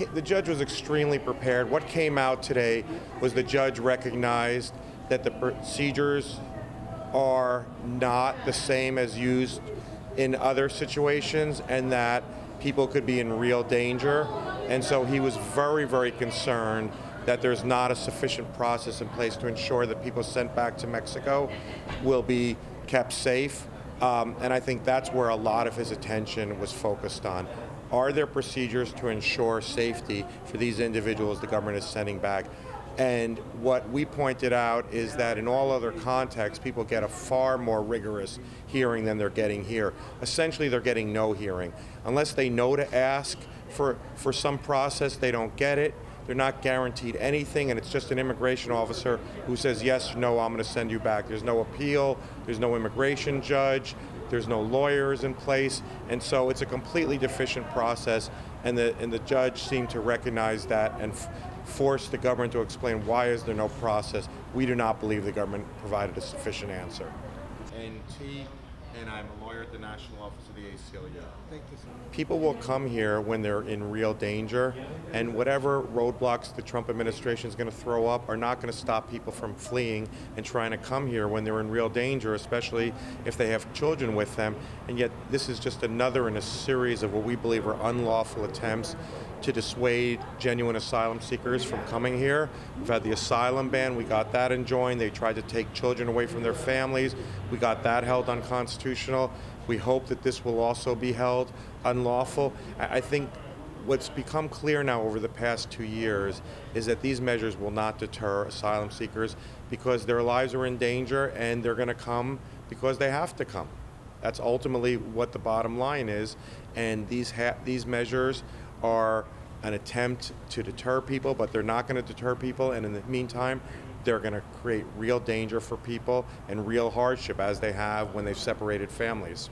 the judge was extremely prepared. What came out today was the judge recognized that the procedures are not the same as used in other situations and that people could be in real danger. And so he was very, very concerned that there's not a sufficient process in place to ensure that people sent back to Mexico will be kept safe. And I think that's where a lot of his attention was focused on. Are there procedures to ensure safety for these individuals the government is sending back? And what we pointed out is that in all other contexts, people get a far more rigorous hearing than they're getting here. Essentially, they're getting no hearing. Unless they know to ask for some process, they don't get it. They're not guaranteed anything, and it's just an immigration officer who says, yes or no, I'm going to send you back. There's no appeal, there's no immigration judge, there's no lawyers in place, and so it's a completely deficient process, and the judge seemed to recognize that and force the government to explain why is there no process. We do not believe the government provided a sufficient answer. And I'm a lawyer at the National Office of the ACLU. People will come here when they're in real danger, and whatever roadblocks the Trump administration is going to throw up are not going to stop people from fleeing and trying to come here when they're in real danger, especially if they have children with them. And yet this is just another in a series of what we believe are unlawful attempts to dissuade genuine asylum seekers from coming here. We've had the asylum ban, we got that enjoined. They tried to take children away from their families. We got that held unconstitutional. We hope that this will also be held unlawful. I think what's become clear now over the past 2 years is that these measures will not deter asylum seekers because their lives are in danger and they're going to come because they have to come. That's ultimately what the bottom line is, and these measures are an attempt to deter people, but they're not going to deter people, and in the meantime, they're going to create real danger for people and real hardship as they have when they've separated families.